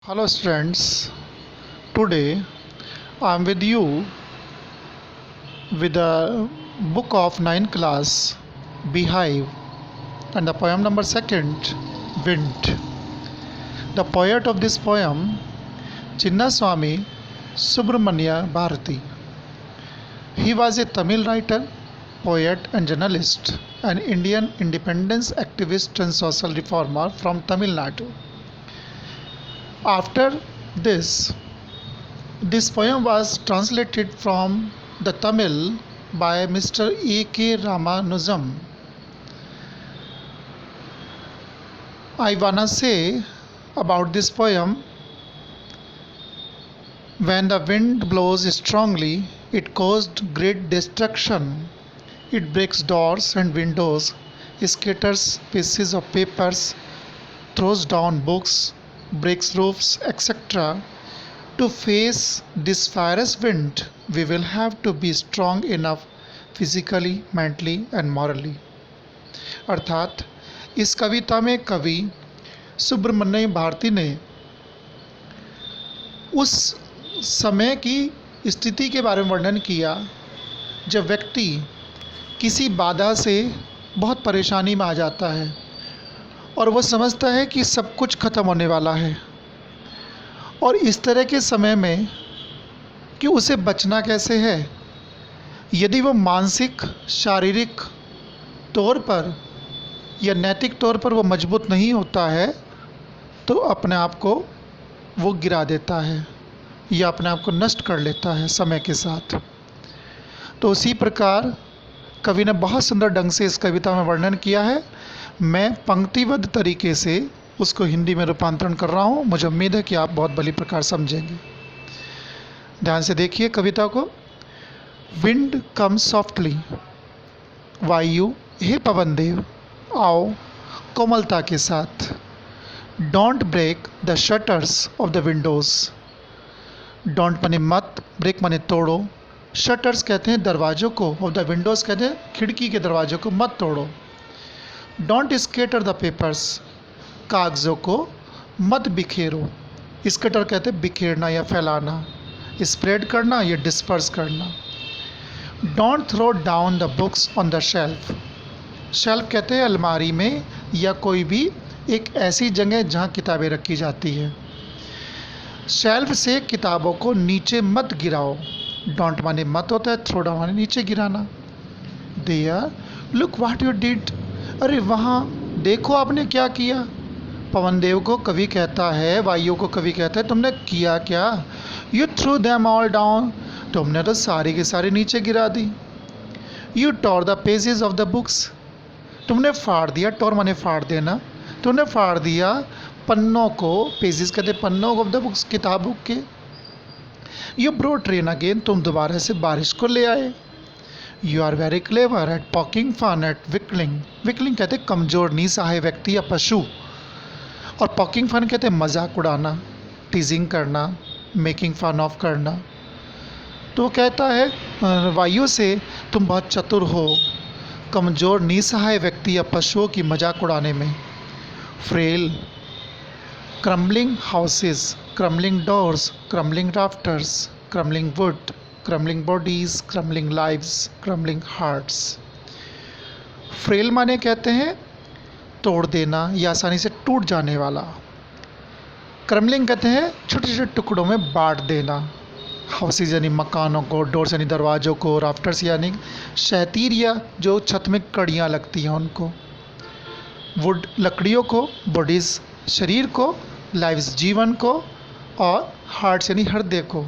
Hello students, today I am with you with the book of 9th class Beehive and the poem number 2nd Wind. The poet of this poem Chinnaswamy Subramania Bharati. He was a Tamil writer, poet and journalist, an Indian independence activist and social reformer from Tamil Nadu. After this, this poem was translated from the Tamil by Mr. A.K. Ramanujam. I wanna say about this poem, when the wind blows strongly, it caused great destruction. It breaks doors and windows, scatters pieces of papers, throws down books, breaks roofs, etc. To face this fierce wind, we will have to be strong enough physically, mentally and morally. अर्थात इस कविता में कवि सुब्रमण्य भारती ने उस समय की स्थिति के बारे में वर्णन किया जब व्यक्ति किसी बाधा से बहुत परेशानी में आ जाता है और वो समझता है कि सब कुछ ख़त्म होने वाला है, और इस तरह के समय में कि उसे बचना कैसे है। यदि वो मानसिक, शारीरिक तौर पर या नैतिक तौर पर वो मजबूत नहीं होता है तो अपने आप को वो गिरा देता है या अपने आप को नष्ट कर लेता है समय के साथ। तो उसी प्रकार कवि ने बहुत सुंदर ढंग से इस कविता में वर्णन किया है। मैं पंक्तिबद्ध तरीके से उसको हिंदी में रूपांतरण कर रहा हूँ। मुझे उम्मीद है कि आप बहुत भली प्रकार समझेंगे। ध्यान से देखिए कविता को। विंड कम सॉफ्टली, वायु हे पवन देव आओ कोमलता के साथ। Don't break the shutters of the windows. Don't माने मत, ब्रेक माने तोड़ो, शटर्स कहते हैं दरवाज़ों को, ऑफ द विंडोज़ कहते हैं खिड़की के दरवाज़ों को, मत तोड़ो। डोंट स्केटर द पेपर्स, कागज़ों को मत बिखेरो। स्केटर कहते हैं बिखेरना या फैलाना, स्प्रेड करना या डिस्पर्स करना। Don't throw down the books on the shelf. Shelf कहते हैं अलमारी में या कोई भी एक ऐसी जगह जहाँ किताबें रखी जाती है। शेल्फ से किताबों को नीचे मत गिराओ। डोंट माने मत होता है, थ्रो डाउन माने नीचे गिराना। There look what you did, अरे वहाँ देखो आपने क्या किया। पवन देव को कवि कहता है, वायु को कवि कहता है तुमने किया क्या। You threw them all down, तुमने तो सारी की सारी नीचे गिरा दी। You tore the pages of the books, तुमने फाड़ दिया, टोर माने फाड़ देना, तुमने फाड़ दिया पन्नों को, पेजेस कहते पन्नों ऑफ द बुक्स किताबों के। यू ब्रोट रेन अगेन, तुम दोबारा से बारिश को ले आए। You are very clever at poking fun at weaklings. Weakling कहते कमज़ोर निसहाय व्यक्ति या पशु, और पॉकिंग फन कहते मजाक उड़ाना, टीजिंग करना, मेकिंग फन ऑफ करना। तो वो कहता है वायु से तुम बहुत चतुर हो कमज़ोर निसहाय व्यक्ति या पशुओं की मजाक उड़ाने में। Frail, crumbling houses, crumbling doors, crumbling rafters, crumbling wood, crumbling bodies, crumbling lives, crumbling hearts. Frail माने कहते हैं तोड़ देना या आसानी से टूट जाने वाला। क्रम्बलिंग कहते हैं छोटे छोटे टुकड़ों में बांट देना। हाउसेज यानी मकानों को, डोर्स यानी दरवाज़ों को, राफ्टर्स यानी शहतीर या जो छत में कड़ियाँ लगती हैं उनको, वुड लकड़ियों को, बॉडीज़ शरीर को, लाइव्स जीवन को, और हार्ट्स यानी हृदय को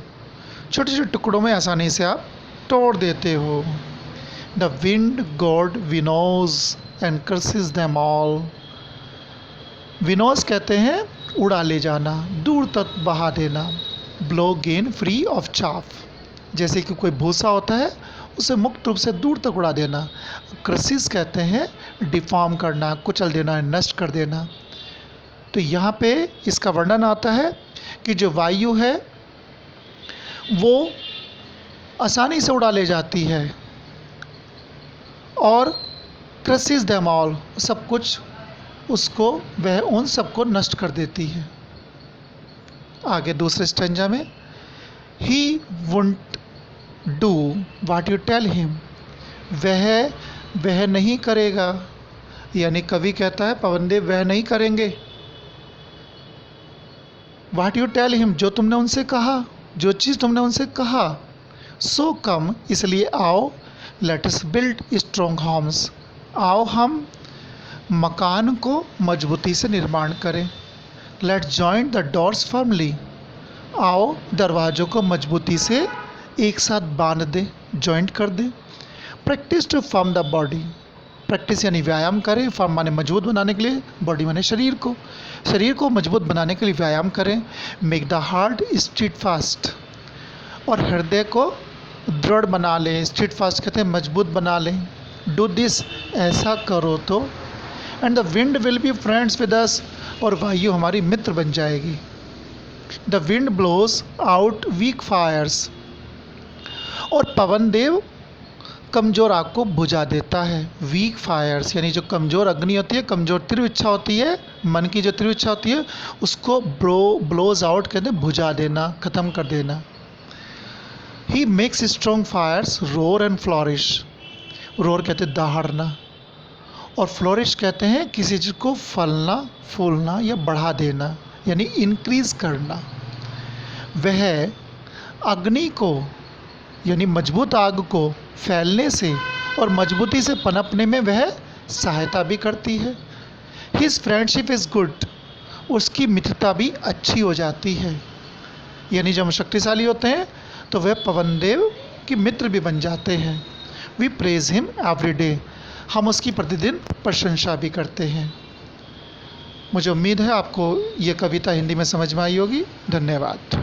छोटे छोटे टुकड़ों में आसानी से आप तोड़ देते हो। The wind god winnows and curses them all. Winnows कहते हैं उड़ा ले जाना, दूर तक बहा देना। Blow grain free of chaff, जैसे कि कोई भूसा होता है उसे मुक्त रूप से दूर तक उड़ा देना। कर्सिस कहते हैं डिफॉर्म करना, कुचल देना, नष्ट कर देना। तो यहाँ पे इसका वर्णन आता है कि जो वायु है वो आसानी से उड़ा ले जाती है, और क्रसिस देम ऑल, सब कुछ उसको, वह उन सबको नष्ट कर देती है। आगे दूसरे स्टेंजा में, he won't do what you tell him, वह नहीं करेगा, यानी कवि कहता है पवनदेव वह नहीं करेंगे। वाट यू टेल हिम, जो तुमने उनसे कहा, जो चीज़ तुमने उनसे कहा। सो कम, इसलिए आओ, let us build strong homes, आओ हम मकान को मजबूती से निर्माण करें। Let joint the doors firmly, आओ दरवाज़ों को मजबूती से एक साथ बांध दे, जॉइंट कर दे। Practice to form the body, practice यानी व्यायाम करें, फॉर्म माने मजबूत बनाने के लिए, बॉडी माने शरीर को मजबूत बनाने के लिए व्यायाम करें। Make the heart stead fast, और हृदय को दृढ़ बना लें, स्टीड फास्ट कहते हैं मजबूत बना लें। डू दिस, ऐसा करो तो। And the wind will be friends with us, और वायु हमारी मित्र बन जाएगी। The wind blows out weak fires, और पवन देव कमज़ोर आग को बुझा देता है। वीक फायर्स यानी जो कमज़ोर अग्नि होती है, कमज़ोर तीव्र इच्छा होती है, मन की जो तीव्र इच्छा होती है उसको ब्लोज आउट कहते हैं बुझा देना, ख़त्म कर देना। He makes strong fires roar and flourish, roar कहते हैं दहाड़ना, और फ्लोरिश कहते हैं किसी चीज़ को फलना, फूलना या बढ़ा देना, यानी इंक्रीज करना। वह अग्नि को यानी मजबूत आग को फैलने से और मजबूती से पनपने में वह सहायता भी करती है। हिज फ्रेंडशिप इज़ गुड, उसकी मित्रता भी अच्छी हो जाती है, यानी जब हम शक्तिशाली होते हैं तो वह पवनदेव की मित्र भी बन जाते हैं। We praise him every day, हम उसकी प्रतिदिन प्रशंसा भी करते हैं। मुझे उम्मीद है आपको ये कविता हिंदी में समझ में आई होगी। धन्यवाद।